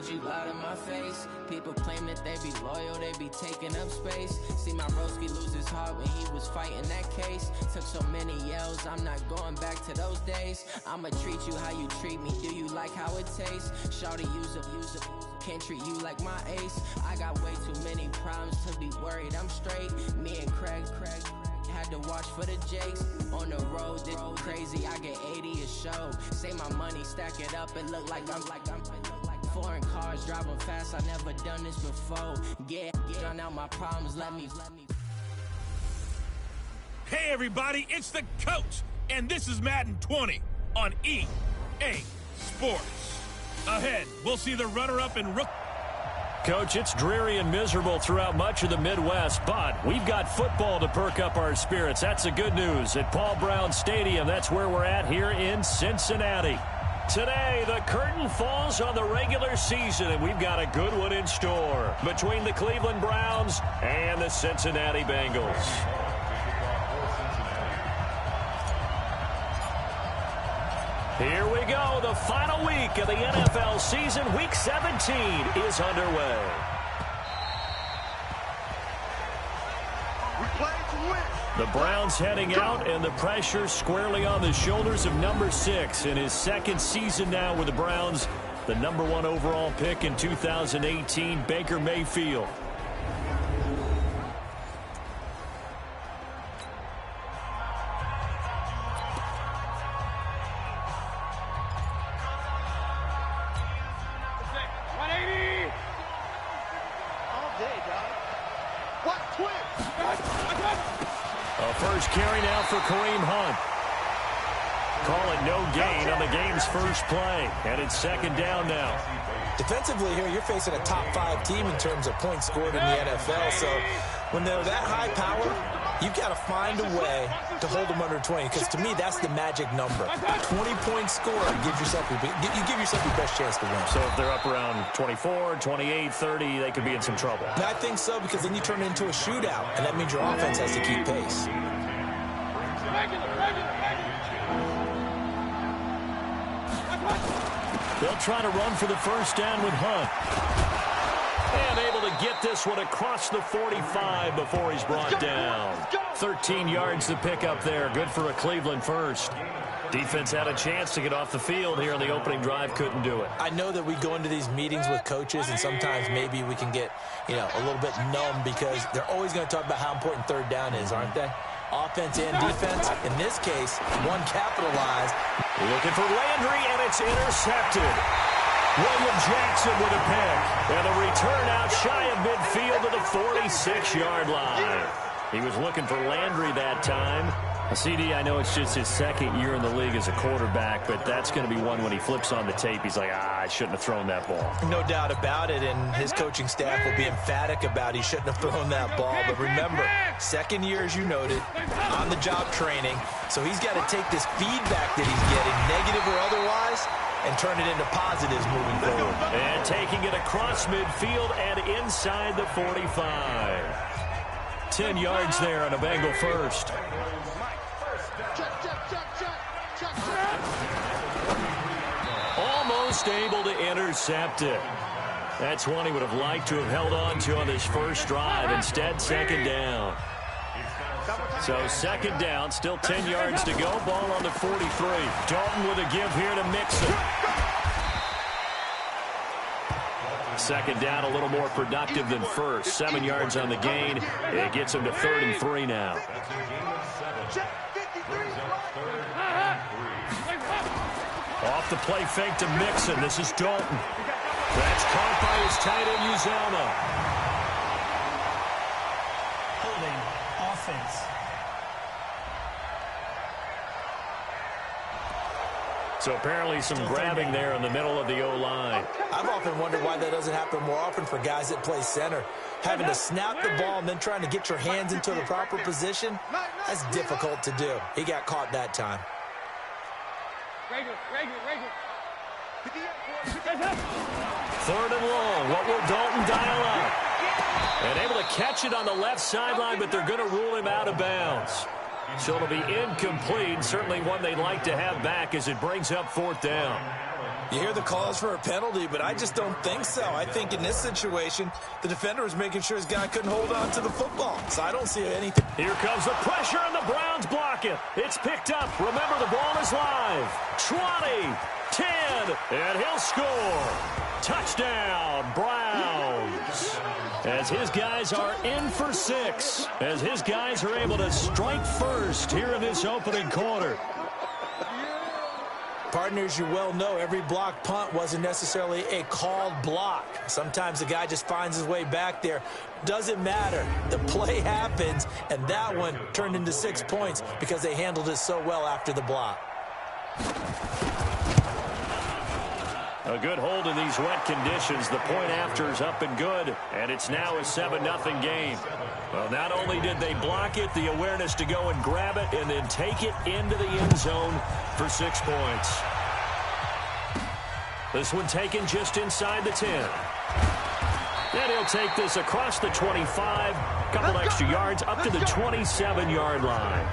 Would you lie to my face? People claim that they be loyal, they be taking up space. See my broski lose his heart when he was fighting that case. Took so many yells, I'm not going back to those days. I'ma treat you how you treat me, do you like how it tastes? Shawty use up, can't treat you like my ace. I got way too many problems to be worried, I'm straight. Me and Craig had to watch for the Jakes. On the road, this crazy, I get 80 a show. Say my money, stack it up, and look like I'm foreign cars, driving fast, I never done this before. Get drown out my problems, let me. Hey everybody, it's the coach, and this is Madden 20 on EA Sports. Ahead, we'll see the runner-up in rookie. Coach, it's dreary and miserable throughout much of the Midwest, but we've got football to perk up our spirits. That's the good news at Paul Brown Stadium. That's where we're at here in Cincinnati. Today, the curtain falls on the regular season, and we've got a good one in store between the Cleveland Browns and the Cincinnati Bengals. Here we go. The final week of the NFL season. Week 17 is underway. We play to win. The Browns heading out, and the pressure squarely on the shoulders of number 6 in his second season now with the Browns. The number 1 overall pick in 2018, Baker Mayfield. First carry now for Kareem Hunt. Call it no gain on the game's first play. And it's second down now. Defensively here, you're facing a top 5 team in terms of points scored in the NFL. So when they're that high power, you've got to find a way to hold them under 20. Because to me, that's the magic number. 20-point score gives yourself you give yourself your best chance to win. So if they're up around 24, 28, 30, they could be in some trouble. I think so, because then you turn it into a shootout, and that means your offense has to keep pace. They'll try to run for the first down with Hunt. And able to get this one across the 45 before he's brought down. 13 yards to pick up there. Good for a Cleveland first. Defense had a chance to get off the field here on the opening drive. Couldn't do it. I know that we go into these meetings with coaches, and sometimes maybe we can get, a little bit numb because they're always going to talk about how important third down is, aren't they? Offense and defense. In this case, one capitalized. Looking for Landry, and it's intercepted. William Jackson with a pick. And a return out shy of midfield to the 46-yard line. He was looking for Landry that time. CD, I know it's just his second year in the league as a quarterback, but that's going to be one when he flips on the tape. He's like, I shouldn't have thrown that ball. No doubt about it, and his coaching staff will be emphatic about he shouldn't have thrown that ball. But remember, second year, as you noted, on-the-job training, so he's got to take this feedback that he's getting, negative or otherwise, and turn it into positives moving forward. And taking it across midfield and inside the 45. 10 yards there on a Bengal first. Almost able to intercept it. That's one he would have liked to have held on to on this first drive. Instead, second down. So second down, still 10 yards to go. Ball on the 43. Dalton with a give here to Mixon. Second down, a little more productive than first. 7 yards on the gain. It gets him to 3rd and 3 now. Off the play fake to Mixon. This is Dalton. That's caught by his tight end, Uzomah. Holding offense. So apparently some grabbing there in the middle of the O-line. I've often wondered why that doesn't happen more often for guys that play center. Having to snap the ball and then trying to get your hands into the proper position, that's difficult to do. He got caught that time. Third and long. What will Dalton dial up? And able to catch it on the left sideline, but they're going to rule him out of bounds. So it'll be incomplete. Certainly one they'd like to have back as it brings up 4th down. You hear the calls for a penalty, but I just don't think so. I think in this situation, the defender was making sure his guy couldn't hold on to the football. So I don't see anything. Here comes the pressure, and the Browns block it. It's picked up. Remember, the ball is live. 20, 10, and he'll score. Touchdown, Browns. As his guys are in for 6. As his guys are able to strike first here in this opening quarter. Partners, you well know every block punt wasn't necessarily a called block. Sometimes the guy just finds his way back there. Doesn't matter. The play happens, and that one turned into 6 points because they handled it so well after the block. A good hold in these wet conditions. The point after is up and good, and it's now a 7-0 game. Well, not only did they block it, the awareness to go and grab it and then take it into the end zone for 6 points. This one taken just inside the 10. And he'll take this across the 25, couple extra yards up to the 27-yard line.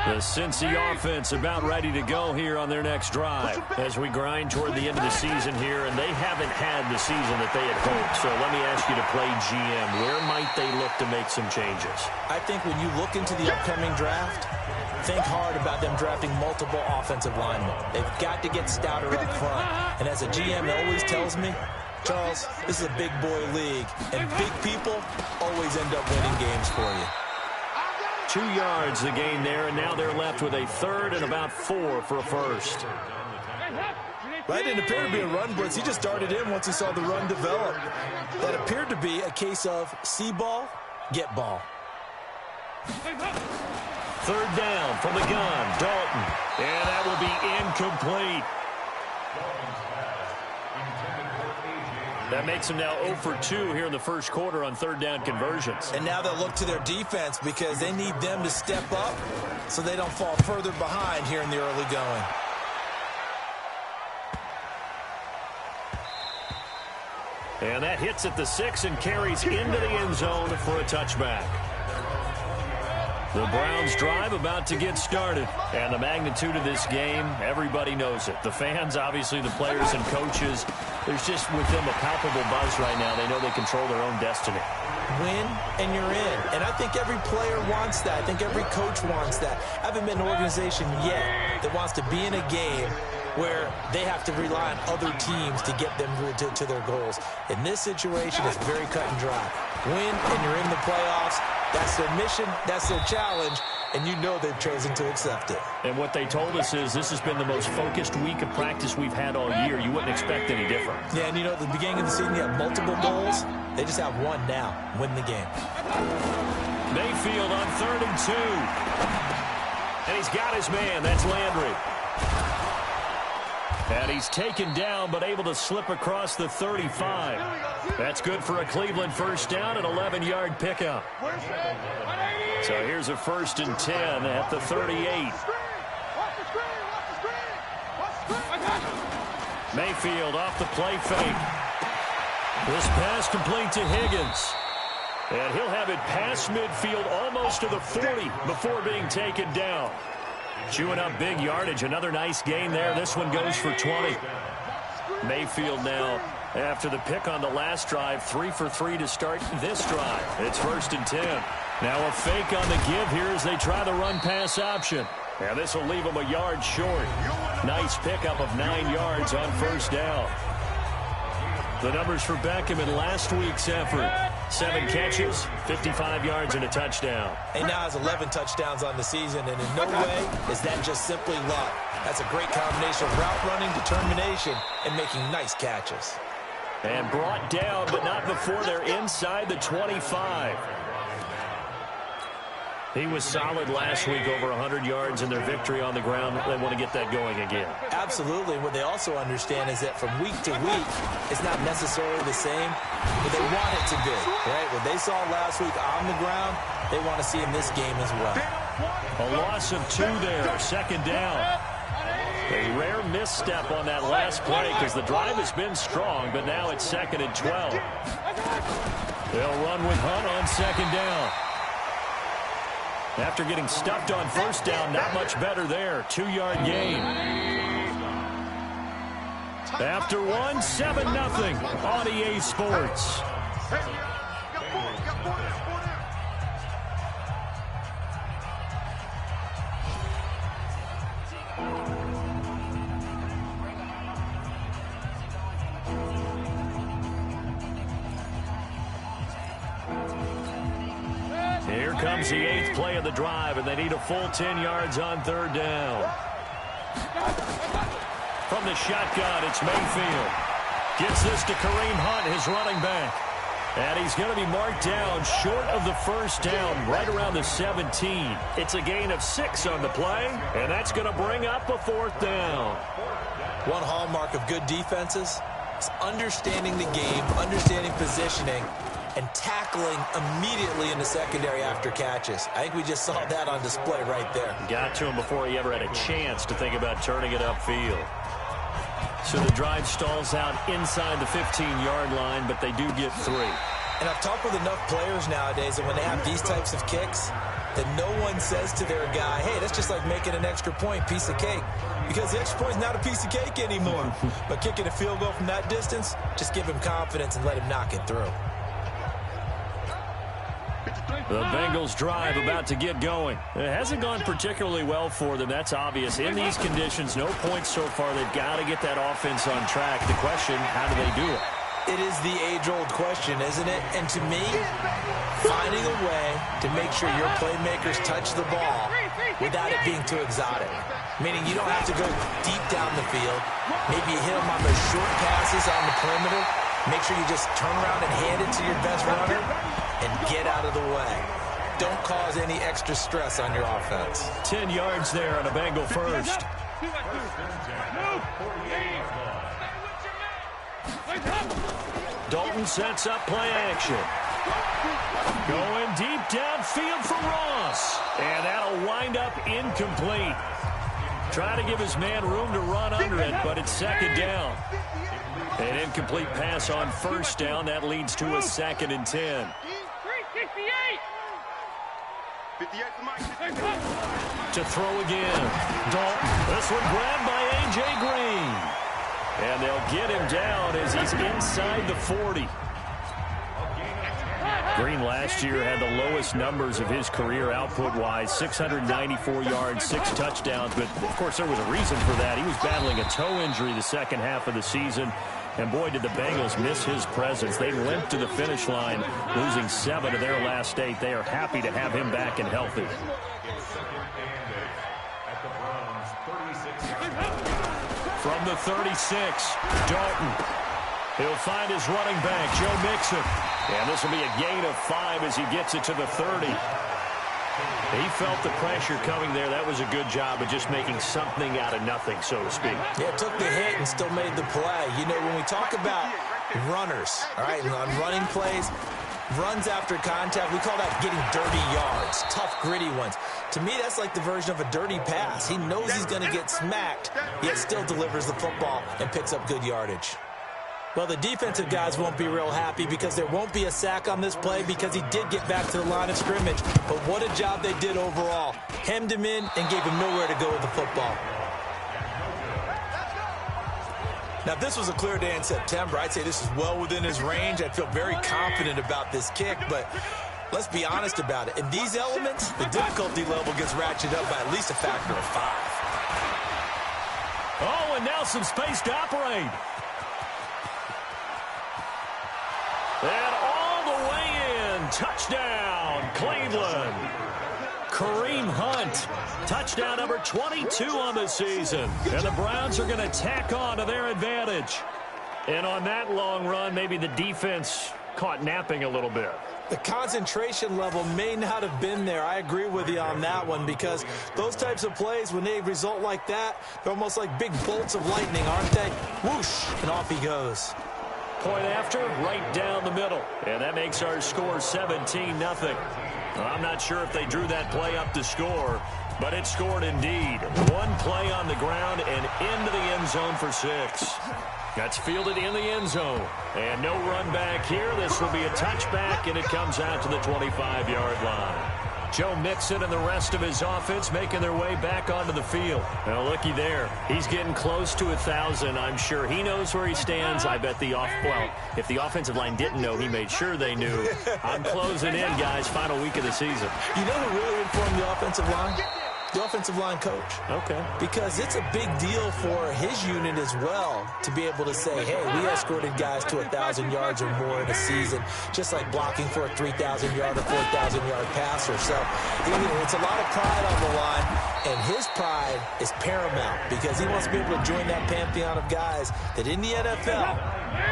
The Cincy offense about ready to go here on their next drive as we grind toward the end of the season here, and they haven't had the season that they had hoped. So let me ask you to play GM. Where might they look to make some changes? I think when you look into the upcoming draft, think hard about them drafting multiple offensive linemen. They've got to get stouter up front. And as a GM always tells me, Charles, this is a big boy league, and big people always end up winning games for you. 2 yards the gain there, and now they're left with a third and about 4 for a first. That didn't appear to be a run blitz. He just darted in once he saw the run develop. That appeared to be a case of see ball, get ball. Third down from the gun, Dalton. And that will be incomplete. That makes them now 0 for 2 here in the first quarter on third down conversions. And now they'll look to their defense because they need them to step up so they don't fall further behind here in the early going. And that hits at the 6 and carries into the end zone for a touchback. The Browns drive about to get started. And the magnitude of this game, everybody knows it. The fans, obviously the players and coaches, there's just with them a palpable buzz right now. They know they control their own destiny. Win and you're in. And I think every player wants that. I think every coach wants that. I haven't been an organization yet that wants to be in a game where they have to rely on other teams to get them to their goals. In this situation, it's very cut and dry. Win and you're in the playoffs. That's their mission. That's their challenge. And you know they've chosen to accept it. And what they told us is this has been the most focused week of practice we've had all year. You wouldn't expect any different. Yeah, and you know, at the beginning of the season, you have multiple goals. They just have one now. Win the game. Mayfield on 3rd and 2. And he's got his man. That's Landry. And he's taken down but able to slip across the 35. That's good for a Cleveland first down, an 11-yard pickup. So here's a 1st and 10 at the 38. Mayfield off the play fake. This pass complete to Higgins. And he'll have it past midfield almost to the 40 before being taken down. Chewing up big yardage. Another nice gain there. This one goes for 20. Mayfield now, after the pick on the last drive, 3 for 3 to start this drive. It's 1st and 10. Now a fake on the give here as they try the run-pass option. And this will leave them a yard short. Nice pickup of 9 yards on first down. The numbers for Beckham in last week's effort. 7 catches, 55 yards, and a touchdown. He now has 11 touchdowns on the season, and in no way is that just simply luck. That's a great combination of route running, determination, and making nice catches. And brought down, but not before they're inside the 25. He was solid last week, over 100 yards in their victory on the ground. They want to get that going again. Absolutely. What they also understand is that from week to week, it's not necessarily the same, but they want it to be, right? What they saw last week on the ground, they want to see in this game as well. A loss of 2 there, 2nd down. A rare misstep on that last play because the drive has been strong, but now it's 2nd and 12. They'll run with Hunt on 2nd down. After getting stuffed on first down, not much better there. 2-yard gain. After one, 7-0 on EA Sports. Here comes the 8th play of the drive, and they need a full 10 yards on 3rd down. From the shotgun, it's Mayfield. Gets this to Kareem Hunt, his running back. And he's going to be marked down short of the first down, right around the 17. It's a gain of 6 on the play, and that's going to bring up a 4th down. One hallmark of good defenses is understanding the game, understanding positioning, and tackling immediately in the secondary after catches. I think we just saw that on display right there. Got to him before he ever had a chance to think about turning it upfield. So the drive stalls out inside the 15-yard line, but they do get 3. And I've talked with enough players nowadays that when they have these types of kicks, that no one says to their guy, hey, that's just like making an extra point, piece of cake. Because the extra point is not a piece of cake anymore. But kicking a field goal from that distance, just give him confidence and let him knock it through. The Bengals drive about to get going. It hasn't gone particularly well for them. That's obvious. In these conditions, no points so far. They've got to get that offense on track. The question, how do they do it? It is the age-old question, isn't it? And to me, finding a way to make sure your playmakers touch the ball without it being too exotic. Meaning you don't have to go deep down the field. Maybe you hit them on those short passes on the perimeter. Make sure you just turn around and hand it to your best runner and get out of the way. Don't cause any extra stress on your offense. 10 yards there on a Bengal first. Dalton sets up play action. Going deep downfield for Ross. And that'll wind up incomplete. Trying to give his man room to run under it, but it's 2nd down. An incomplete pass on 1st down. That leads to a 2nd and 10. To throw again. Dalton. This one grabbed by A.J. Green. And they'll get him down as he's inside the 40. Green last year had the lowest numbers of his career output-wise, 694 yards, 6 touchdowns. But, of course, there was a reason for that. He was battling a toe injury the second half of the season. And, boy, did the Bengals miss his presence. They limped to the finish line, losing 7 of their last 8. They are happy to have him back and healthy. From the 36, Dalton. He'll find his running back, Joe Mixon. And this will be a gain of 5 as he gets it to the 30. He felt the pressure coming there. That was a good job of just making something out of nothing, so to speak. Yeah, took the hit and still made the play. You know, when we talk about runners, all right, on running plays, runs after contact, we call that getting dirty yards, tough, gritty ones. To me, that's like the version of a dirty pass. He knows he's going to get smacked, yet still delivers the football and picks up good yardage. Well, the defensive guys won't be real happy because there won't be a sack on this play because he did get back to the line of scrimmage. But what a job they did overall. Hemmed him in and gave him nowhere to go with the football. Now, if this was a clear day in September, I'd say this is well within his range. I'd feel very confident about this kick, but let's be honest about it. In these elements, the difficulty level gets ratcheted up by at least a factor of 5. Oh, and now some space to operate. And all the way in. Touchdown, Cleveland. Kareem Hunt. Touchdown number 22 on the season. And the Browns are going to tack on to their advantage. And on that long run, maybe the defense caught napping a little bit. The concentration level may not have been there. I agree with you on that one because those types of plays, when they result like that, they're almost like big bolts of lightning, aren't they? Whoosh, and off he goes. Point after, right down the middle. And that makes our score 17-0. I'm not sure if they drew that play up to score, but it scored indeed. One play on the ground and into the end zone for 6. That's fielded in the end zone. And no run back here. This will be a touchback, and it comes out to the 25-yard line. Joe Mixon and the rest of his offense making their way back onto the field. Well, looky there. He's getting close to 1,000. I'm sure he knows where he stands. I bet if the offensive line didn't know, he made sure they knew. I'm closing in, guys. Final week of the season. You know who really informed the offensive line? The offensive line coach. Okay. Because it's a big deal for his unit as well to be able to say, hey, we escorted guys to 1,000 yards or more in a season, just like blocking for a 3,000-yard or 4,000-yard passer. So it's a lot of pride on the line, and his pride is paramount because he wants to be able to join that pantheon of guys that in the NFL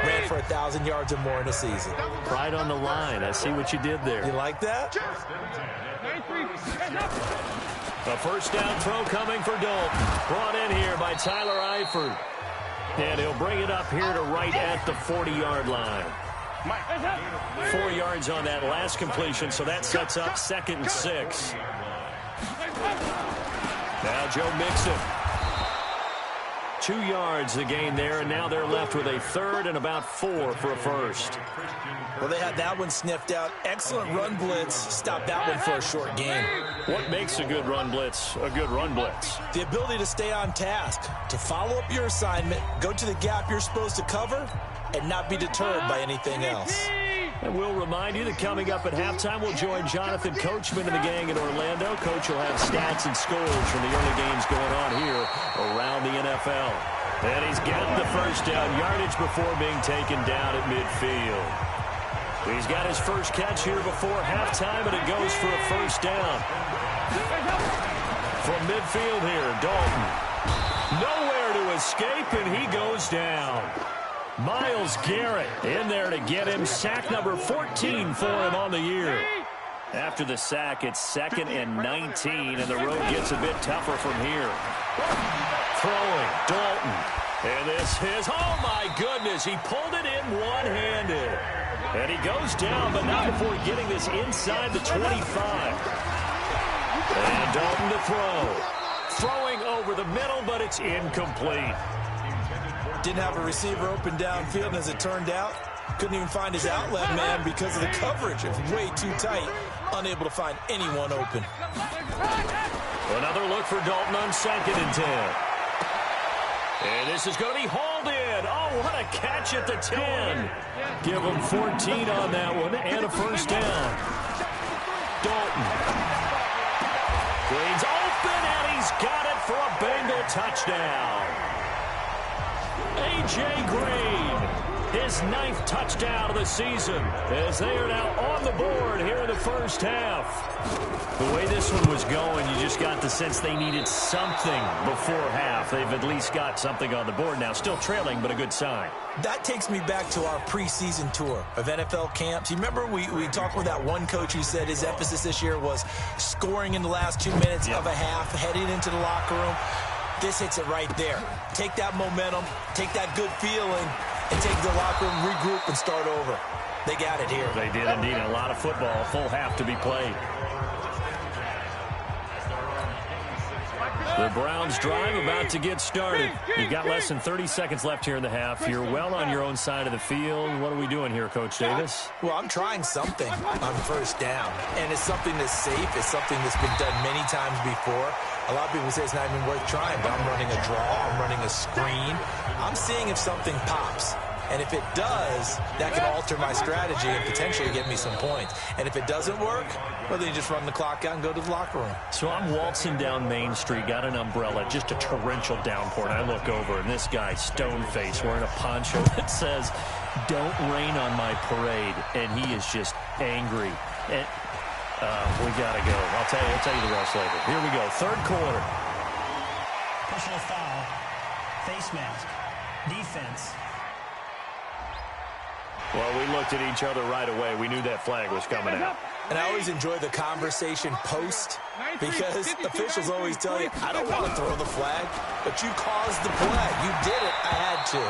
ran for 1,000 yards or more in a season. Pride on the line. I see what you did there. You like that? A first down throw coming for Dalton. Brought in here by Tyler Eifert. And he'll bring it up here to right at the 40-yard line. 4 yards on that last completion, so that sets up 2nd and 6. Now Joe Mixon. 2 yards the gain there, and now they're left with a 3rd and about 4 for a first. Well, they had that one sniffed out. Excellent run blitz. Stopped that one for a short gain. What makes a good run blitz a good run blitz? The ability to stay on task, to follow up your assignment, go to the gap you're supposed to cover, and not be deterred by anything else. And we'll remind you that coming up at halftime, we'll join Jonathan Coachman and the gang in Orlando. Coach will have stats and scores from the early games going on here around the NFL. And he's got the first down yardage before being taken down at midfield. He's got his first catch here before halftime, and it goes for a first down. From midfield here, Dalton. Nowhere to escape, and he goes down. Myles Garrett in there to get him. Sack number 14 for him on the year. After the sack, it's 2nd and 19, and the road gets a bit tougher from here. Throwing, Dalton. And this is, oh my goodness, he pulled it in one-handed. And he goes down, but not before getting this inside the 25. And Dalton to throw. Throwing over the middle, but it's incomplete. Didn't have a receiver open downfield, and as it turned out, couldn't even find his outlet man because of the coverage. It was way too tight, unable to find anyone open. Another look for Dalton on 2nd and 10. And this is going to be hauled in. Oh, what a catch at the 10. Give him 14 on that one and a first down. Dalton. Green's open, and he's got it for a Bengal touchdown. A.J. Green, his 9th touchdown of the season, as they are now on the board here in the first half. The way this one was going, you just got the sense they needed something before half. They've at least got something on the board now. Still trailing, but a good sign. That takes me back to our preseason tour of NFL camps. You remember we talked with that one coach who said his emphasis this year was scoring in the last 2 minutes of a half, heading into the locker room. This hits it right there. Take that momentum, take that good feeling, and take the locker room, regroup, and start over. They got it here. They did indeed. A lot of football, a full half to be played. The Browns drive about to get started. You've got less than 30 seconds left here in the half. You're well on your own side of the field. What are we doing here, Coach Davis? Well, I'm trying something on first down, and it's something that's safe. It's something that's been done many times before. A lot of people say it's not even worth trying, but I'm running a draw. I'm running a screen. I'm seeing if something pops. And if it does, that can alter my strategy and potentially get me some points. And if it doesn't work, well, then you just run the clock out and go to the locker room. So I'm waltzing down Main Street, got an umbrella, just a torrential downpour, and I look over, and this guy, stone-faced, wearing a poncho that says, "Don't rain on my parade," and he is just angry. And we got to go. I'll tell you the rest later. Here we go, 3rd quarter. Personal foul, face mask, defense. Well, we looked at each other right away. We knew that flag was coming out. And I always enjoy the conversation post because officials always tell you, I don't want to throw the flag, but you caused the play. You did it. I had to.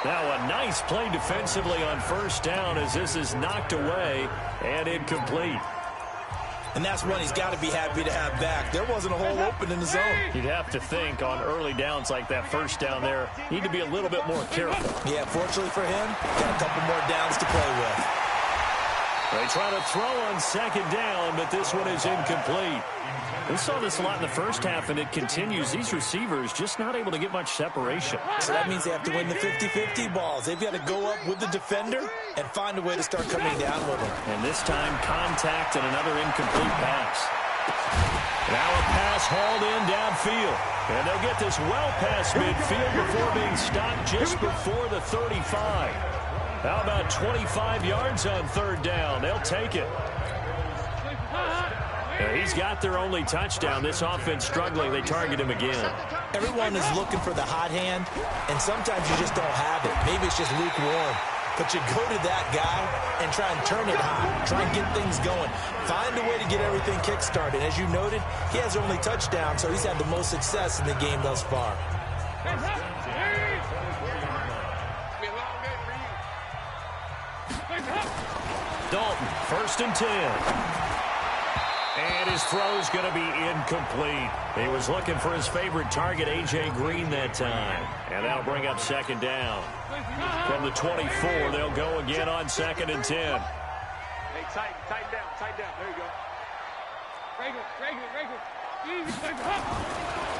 Now a nice play defensively on first down as this is knocked away and incomplete. And that's one he's got to be happy to have back. There wasn't a hole open in the zone. You'd have to think on early downs like that first down there, need to be a little bit more careful. Yeah, fortunately for him, got a couple more downs to play with. They try to throw on second down, but this one is incomplete. We saw this a lot in the first half, and it continues. These receivers just not able to get much separation. So that means they have to win the 50-50 balls. They've got to go up with the defender and find a way to start coming down with them. And this time, contact and another incomplete pass. Now a pass hauled in downfield. And they'll get this well past midfield before being stopped just before the 35. How about 25 yards on third down? They'll take it. He's got their only touchdown. This offense struggling. They target him again. Everyone is looking for the hot hand, and sometimes you just don't have it. Maybe it's just lukewarm. But you go to that guy and try and turn it hot. Try and get things going. Find a way to get everything kick-started. As you noted, he has their only touchdown, so he's had the most success in the game thus far. Dalton, 1st and 10. And his throw's going to be incomplete. He was looking for his favorite target, A.J. Green, that time. And that'll bring up second down. From the 24, they'll go again on 2nd and 10. Hey, tighten down. There you go.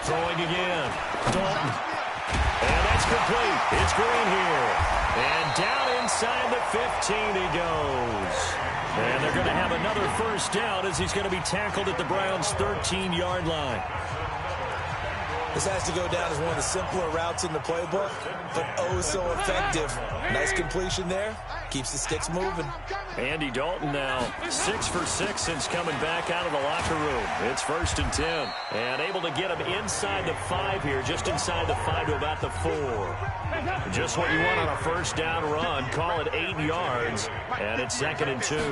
Throwing again. Dalton. And that's complete. It's Green here. And down inside the 15 he goes. And they're going to have another first down as he's going to be tackled at the Browns' 13-yard line. This has to go down as one of the simpler routes in the playbook, but oh so effective. Nice completion there. Keeps the sticks moving. Andy Dalton now 6 for 6 since coming back out of the locker room. It's 1st and 10. And able to get him inside the 5 here, just inside the 5 to about the 4. Just what you want on a first down run. Call it 8 yards. And it's 2nd and 2. On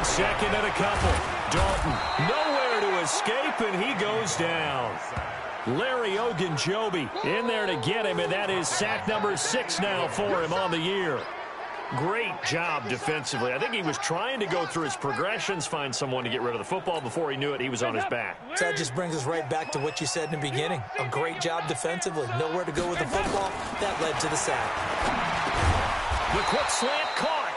2nd and a couple. Dalton nowhere to escape, and he goes down. Larry Ogunjobi in there to get him, and that is sack number 6 now for him on the year. Great job defensively. I think he was trying to go through his progressions, find someone to get rid of the football. Before he knew it, he was on his back. So that just brings us right back to what you said in the beginning. A great job defensively. Nowhere to go with the football. That led to the sack. The quick slant caught.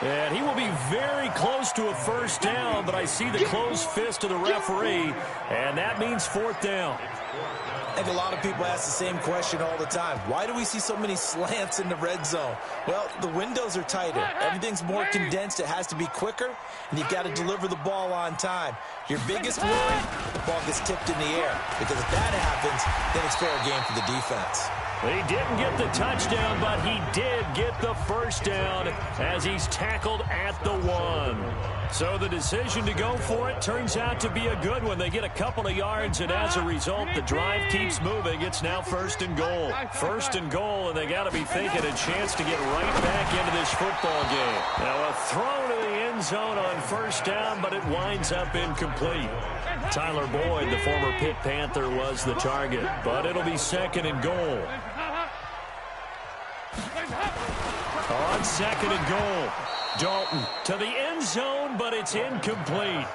And he will be very close to a first down, but I see the closed fist of the referee, and that means 4th down. I think a lot of people ask the same question all the time. Why do we see so many slants in the red zone? Well, the windows are tighter. Everything's more condensed. It has to be quicker, and you've got to deliver the ball on time. Your biggest worry, the ball gets tipped in the air, because if that happens, then it's fair game for the defense. He didn't get the touchdown, but he did get the first down as he's tackled at the 1. So the decision to go for it turns out to be a good one. They get a couple of yards, and as a result, the drive keeps moving. It's now 1st and goal. 1st and goal, and they got to be thinking a chance to get right back into this football game. Now a throw to the end zone on 1st down, but it winds up incomplete. Tyler Boyd, the former Pitt Panther, was the target, but it'll be 2nd and goal. On 2nd and goal, Dalton to the end zone, but it's incomplete.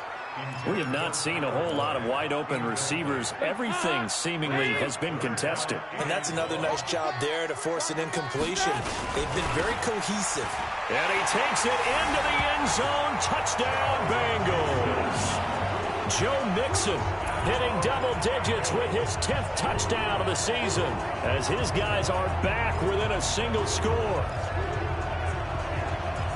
We have not seen a whole lot of wide-open receivers. Everything seemingly has been contested. And that's another nice job there to force an incompletion. They've been very cohesive. And he takes it into the end zone. Touchdown, Bengals. Joe Mixon hitting double digits with his 10th touchdown of the season as his guys are back within a single score.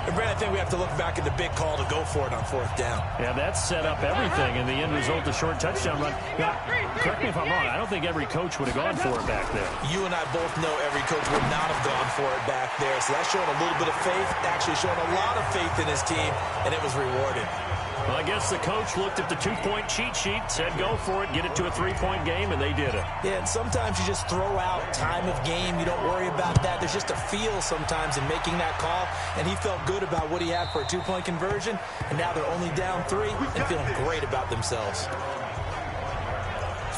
And Brad, I think we have to look back at the big call to go for it on 4th down. Yeah, that set up everything, and the end result, the short touchdown run. Now, correct me if I'm wrong, I don't think every coach would have gone for it back there. You and I both know every coach would not have gone for it back there, so that's showing a little bit of faith, actually showing a lot of faith in his team, and it was rewarded. Well, I guess the coach looked at the 2-point cheat sheet, said go for it, get it to a 3-point game, and they did it. Yeah, and sometimes you just throw out time of game. You don't worry about that. There's just a feel sometimes in making that call, and he felt good about what he had for a 2-point conversion, and now they're only down 3 and feeling great about themselves.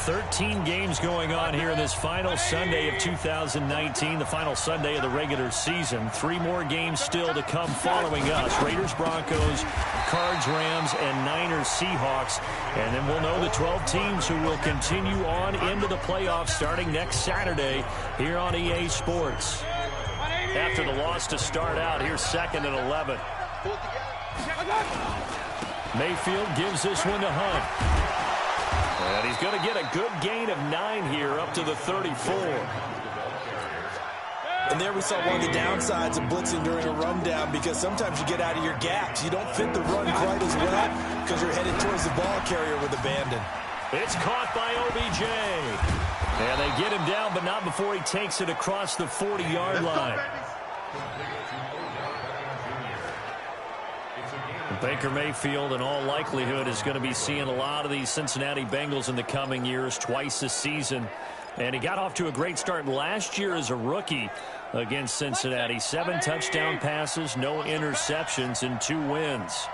13 games going on here in this final Sunday of 2019, the final Sunday of the regular season. 3 more games still to come following us. Raiders, Broncos, Cards, Rams, and Niners, Seahawks. And then we'll know the 12 teams who will continue on into the playoffs starting next Saturday here on EA Sports. After the loss to start out, here's 2nd and 11. Mayfield gives this one to Hunt. And he's going to get a good gain of 9 here up to the 34. And there we saw one of the downsides of blitzing during a rundown, because sometimes you get out of your gaps. You don't fit the run quite as well because you're headed towards the ball carrier with abandon. It's caught by OBJ. And they get him down, but not before he takes it across the 40-yard line. Baker Mayfield, in all likelihood, is going to be seeing a lot of these Cincinnati Bengals in the coming years, twice this season. And he got off to a great start last year as a rookie against Cincinnati. 7 touchdown passes, no interceptions, and 2 wins.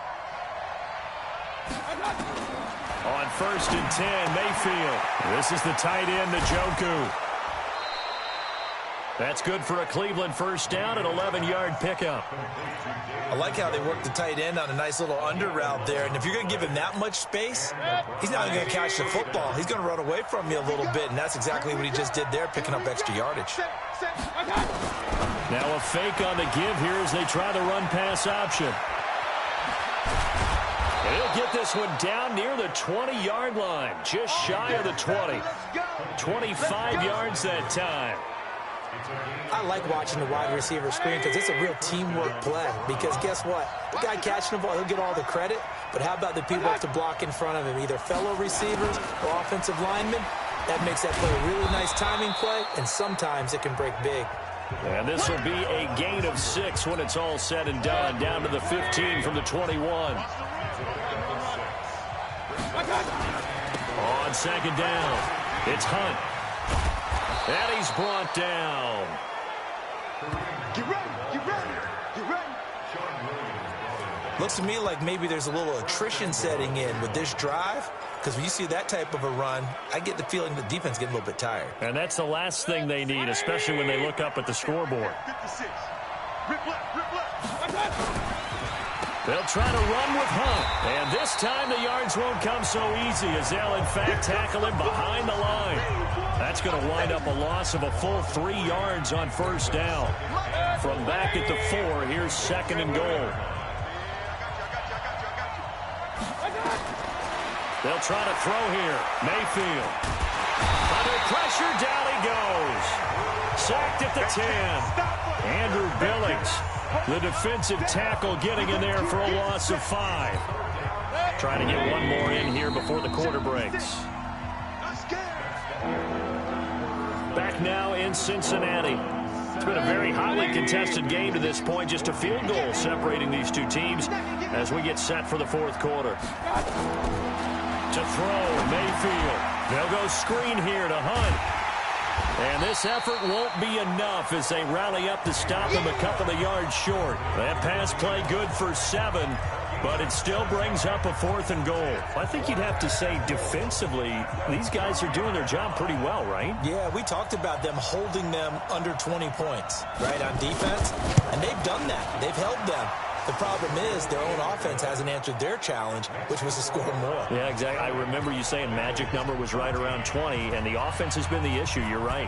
On 1st and 10, Mayfield. This is the tight end, Njoku. That's good for a Cleveland first down, an 11-yard pickup. I like how they work the tight end on a nice little under route there. And if you're going to give him that much space, he's not going to catch the football. He's going to run away from you a little bit, and that's exactly what he just did there, picking up extra yardage. Now a fake on the give here as they try the run-pass option. And he'll get this one down near the 20-yard line, just shy of the 20. 25 yards that time. I like watching the wide receiver screen because it's a real teamwork play. Because guess what? The guy catching the ball, he'll get all the credit. But how about the people up to block in front of him, either fellow receivers or offensive linemen? That makes that play a really nice timing play, and sometimes it can break big. And this will be a gain of 6 when it's all said and done, down to the 15 from the 21. On 2nd down, it's Hunt. And he's brought down. Get ready, get ready, get ready. Looks to me like maybe there's a little attrition setting in with this drive, because when you see that type of a run, I get the feeling the defense getting a little bit tired. And that's the last thing they need, especially when they look up at the scoreboard. 56. Rip left. They'll try to run with Hunt. And this time the yards won't come so easy as they'll, in fact, tackle him behind the line. That's going to wind up a loss of a full 3 yards on 1st down. From back at the 4, here's 2nd and goal. They'll try to throw here. Mayfield. Under pressure, down he goes. Sacked at the 10. Andrew Billings, the defensive tackle, getting in there for a loss of 5. Trying to get one more in here before the quarter breaks. Back now in Cincinnati. It's been a very highly contested game to this point. Just a field goal separating these two teams as we get set for the 4th quarter. To throw, Mayfield. They'll go screen here to Hunt. And this effort won't be enough as they rally up to stop him a couple of yards short. That pass play good for 7, but it still brings up a 4th and goal. I think you'd have to say defensively, these guys are doing their job pretty well, right? Yeah, we talked about them holding them under 20 points, right, on defense. And they've done that. They've held them. The problem is their own offense hasn't answered their challenge, which was to score more. Yeah, exactly. I remember you saying magic number was right around 20, and the offense has been the issue. You're right.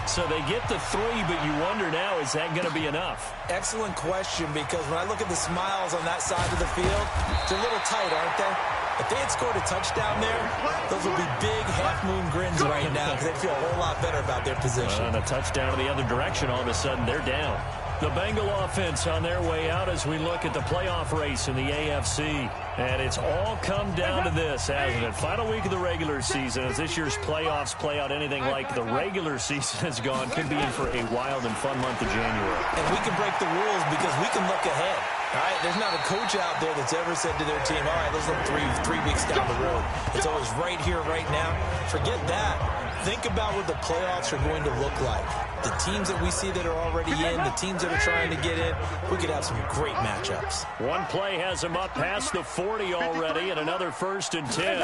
So they get the 3, but you wonder now, is that going to be enough? Excellent question, because when I look at the smiles on that side of the field, they're a little tight, aren't they? If they had scored a touchdown there, those would be big half-moon grins right now because they'd feel a whole lot better about their position. And a touchdown in the other direction, all of a sudden they're down. The Bengal offense on their way out as we look at the playoff race in the AFC. And it's all come down to this, hasn't it? Final week of the regular season. As this year's playoffs play out anything like the regular season has gone, could be in for a wild and fun month of January. And we can break the rules because we can look ahead. All right, there's not a coach out there that's ever said to their team, all right, let's look three weeks down the road. It's always right here, right now. Forget that. Think about what the playoffs are going to look like. The teams that we see that are already in, the teams that are trying to get in, we could have some great matchups. One play has them up past the 40 already, and another 1st and 10.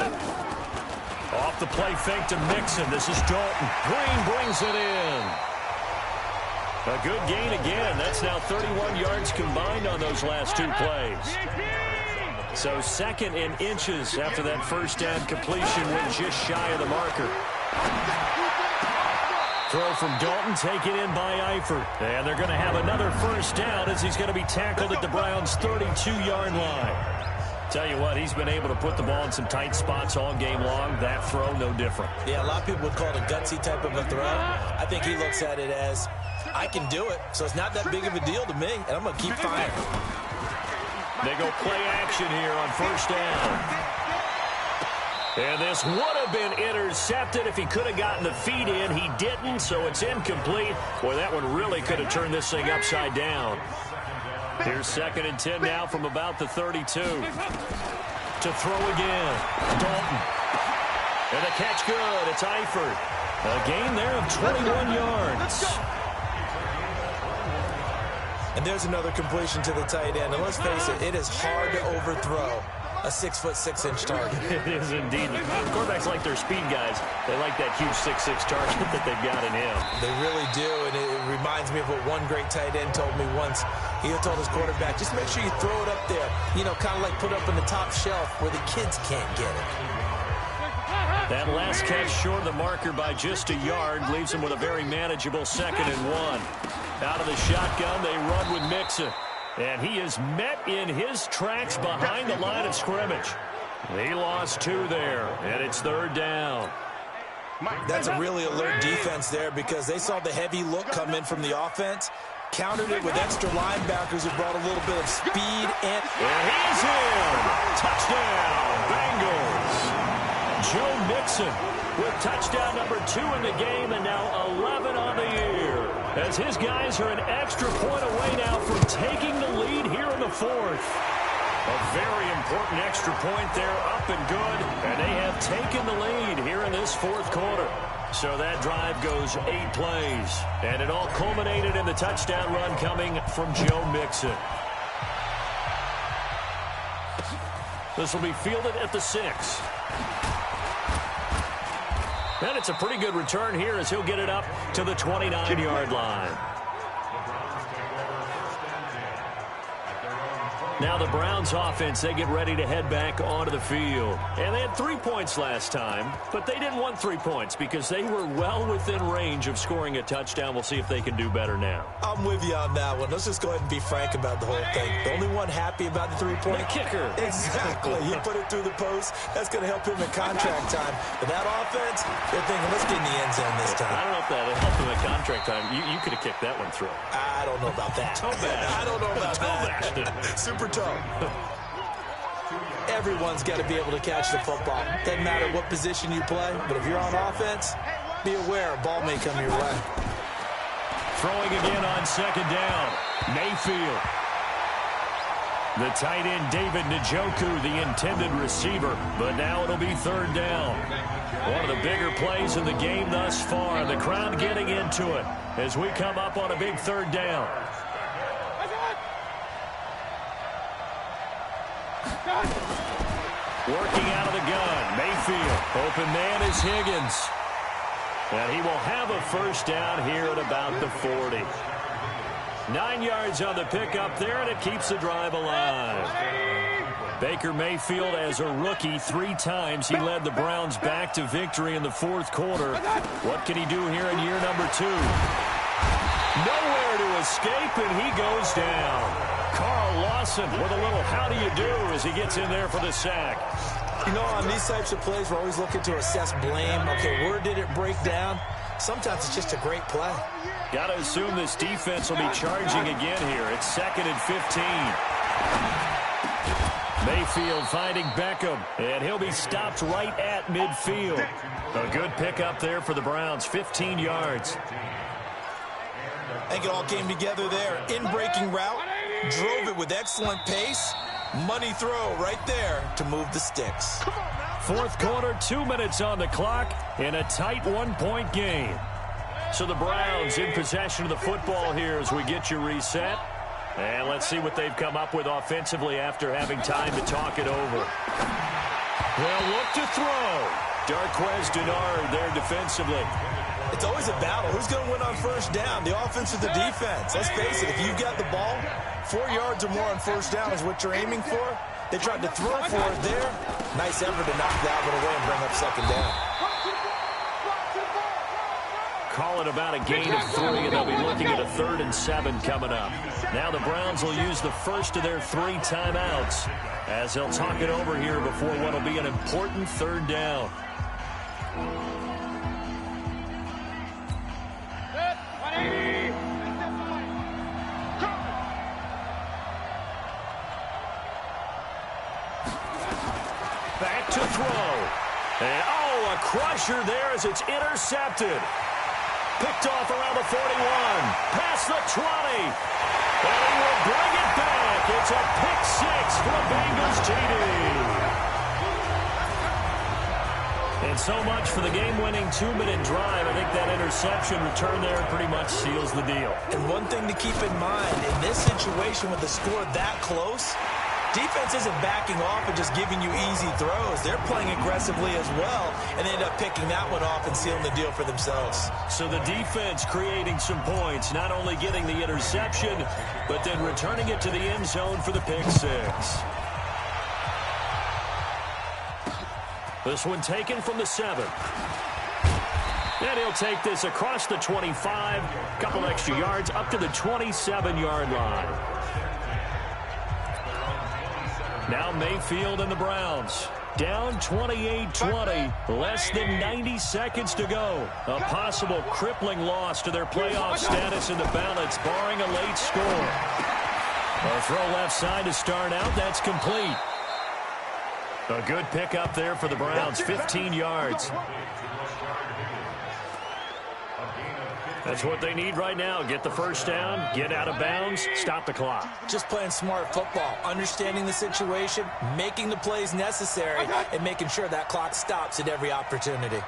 Off the play fake to Mixon. This is Dalton. Green brings it in. A good gain again. That's now 31 yards combined on those last 2 plays. So 2nd and inches after that 1st down completion went just shy of the marker. Throw from Dalton taken in by Eifert. And they're going to have another first down as he's going to be tackled at the Browns' 32-yard line. Tell you what, he's been able to put the ball in some tight spots all game long. That throw, no different. Yeah, a lot of people would call it a gutsy type of a throw. I think he looks at it as, I can do it, so it's not that big of a deal to me, and I'm going to keep firing. They go play action here on first down. And this would have been intercepted if he could have gotten the feet in. He didn't, so it's incomplete. Boy, that one really could have turned this thing upside down. Here's 2nd and 10 now from about the 32. To throw again. Dalton. And a catch good. It's Eifert. A gain there of 21 yards. And there's another completion to the tight end. And let's face it, it is hard to overthrow a 6'6" target. It is indeed. Quarterbacks like their speed guys. They like that huge 6'6" target that they've got in him. They really do, and it reminds me of what one great tight end told me once. He told his quarterback, just make sure you throw it up there, you know, kind of like put up in the top shelf where the kids can't get it. That last catch short of the marker by just a yard leaves him with a very manageable 2nd and 1. Out of the shotgun, they run with Mixon. And he is met in his tracks behind the line of scrimmage. He lost 2 there, and it's 3rd down. That's a really alert defense there because they saw the heavy look come in from the offense, countered it with extra linebackers who brought a little bit of speed. And he's in! Touchdown, Bengals! Joe Mixon with touchdown number 2 in the game and now 11 on the year. As his guys are an extra point away now from taking the lead here in the 4th. A very important extra point there, up and good. And they have taken the lead here in this 4th quarter. So that drive goes 8 plays. And it all culminated in the touchdown run coming from Joe Mixon. This will be fielded at the 6. And it's a pretty good return here as he'll get it up to the 29-yard line. Now the Browns offense, they get ready to head back onto the field. And they had 3 points last time, but they didn't want 3 points because they were well within range of scoring a touchdown. We'll see if they can do better now. I'm with you on that one. Let's just go ahead and be frank about the whole thing. The only one happy about the 3-point? The kicker. Exactly. He put it through the post. That's going to help him in contract time. But that offense, they're thinking, let's get in the end zone this time. I don't know if that helped him in contract time. You could have kicked that one through. I don't know about that. I don't know about that. Super toe. Everyone's got to be able to catch the football. Doesn't matter what position you play, but if you're on offense, be aware a ball may come your way. Throwing again on 2nd down. Mayfield. The tight end, David Njoku, the intended receiver. But now it'll be 3rd down. One of the bigger plays in the game thus far. The crowd getting into it as we come up on a big 3rd down. Working out of the gun, Mayfield. Open man is Higgins. And he will have a first down here at about the 40. 9 yards on the pickup there, and it keeps the drive alive. Baker Mayfield, as a rookie, 3 times he led the Browns back to victory in the 4th quarter. What can he do here in year number 2? Nowhere to escape, and he goes down. Carl Lawson with a little how do you do as he gets in there for the sack. You know, on these types of plays, we're always looking to assess blame. Okay, where did it break down? Sometimes it's just a great play. Got to assume this defense will be charging again here. It's 2nd and 15. Mayfield finding Beckham, and he'll be stopped right at midfield. A good pickup there for the Browns, 15 yards. I think it all came together there. In-breaking route, drove it with excellent pace. Money throw right there to move the sticks. 4th quarter, 2 minutes on the clock in a tight 1-point game. So the Browns in possession of the football here as we get you reset. And let's see what they've come up with offensively after having time to talk it over. Well, look to throw. Darquez Denard there defensively. It's always a battle. Who's going to win on first down, the offense or the defense? Let's face it, if you've got the ball, 4 yards or more on first down is what you're aiming for. They tried to throw for it there. Nice effort to knock that one away and bring up 2nd down. call it about a gain of 3, and they'll be looking at a 3rd and 7 coming up. Now the Browns will use the first of their 3 timeouts as they'll talk it over here before what will be an important 3rd down. Back to throw. And, a crusher there as it's intercepted. Picked off around the 41. Past the 20. And he will bring it back. It's a pick 6 for the Bengals TD. And so much for the game-winning 2-minute drive. I think that interception return there pretty much seals the deal. And one thing to keep in mind, in this situation with the score that close, defense isn't backing off and just giving you easy throws. They're playing aggressively as well, and they end up picking that one off and sealing the deal for themselves. So the defense creating some points, not only getting the interception, but then returning it to the end zone for the pick 6. This one taken from the 7. And he'll take this across the 25, couple extra yards up to the 27-yard line. Now Mayfield and the Browns down 28-20, less than 90 seconds to go. A possible crippling loss to their playoff status in the balance, barring a late score. A throw left side to start out. That's complete. A good pickup there for the Browns, 15 yards. That's what they need right now. Get the first down, get out of bounds, stop the clock. Just playing smart football, understanding the situation, making the plays necessary, and making sure that clock stops at every opportunity.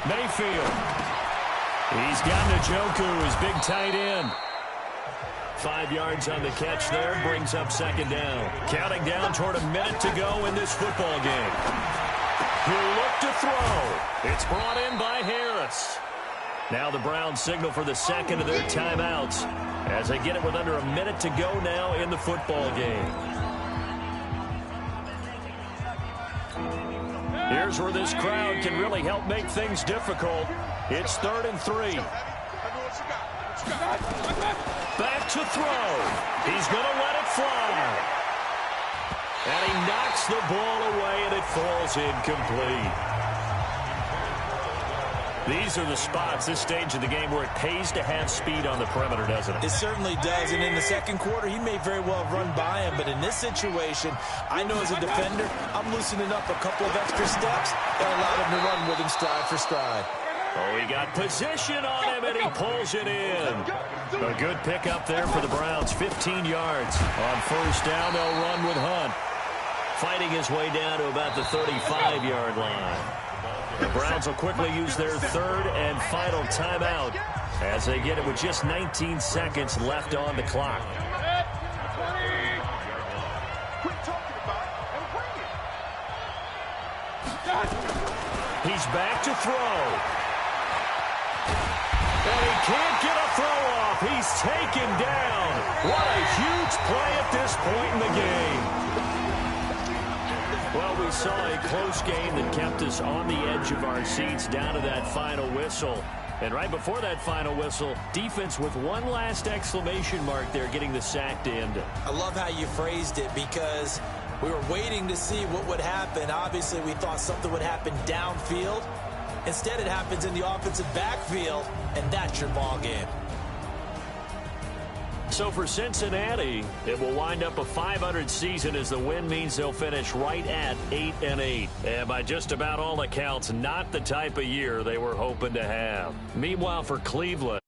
Mayfield. He's got Njoku, his big tight end. 5 yards on the catch there, brings up 2nd down. Counting down toward a minute to go in this football game. He'll look to throw. It's brought in by Harris. Now the Browns signal for the 2nd of their timeouts as they get it with under a minute to go now in the football game. Here's where this crowd can really help make things difficult. It's 3rd and 3. Back to throw. He's going to let it fly. And he knocks the ball away, and it falls incomplete. These are the spots, this stage of the game, where it pays to have speed on the perimeter, doesn't it? It certainly does, and in the 2nd quarter, he may very well run by him, but in this situation, I know as a defender, I'm loosening up a couple of extra steps that allowed him to run with him stride for stride. Oh, he got position on him, and he pulls it in. A good pickup there for the Browns, 15 yards. On 1st down, they'll run with Hunt, fighting his way down to about the 35-yard line. The Browns will quickly use their 3rd and final timeout as they get it with just 19 seconds left on the clock. He's back to throw. And he can't get a throw off. He's taken down. What a huge play at this point in the game. Well, we saw a close game that kept us on the edge of our seats down to that final whistle. And right before that final whistle, defense with one last exclamation mark there, getting the sack to end it. I love how you phrased it because we were waiting to see what would happen. Obviously, we thought something would happen downfield. Instead, it happens in the offensive backfield, and that's your ball game. So for Cincinnati, it will wind up a .500 season as the win means they'll finish right at 8-8. And by just about all accounts, not the type of year they were hoping to have. Meanwhile, for Cleveland,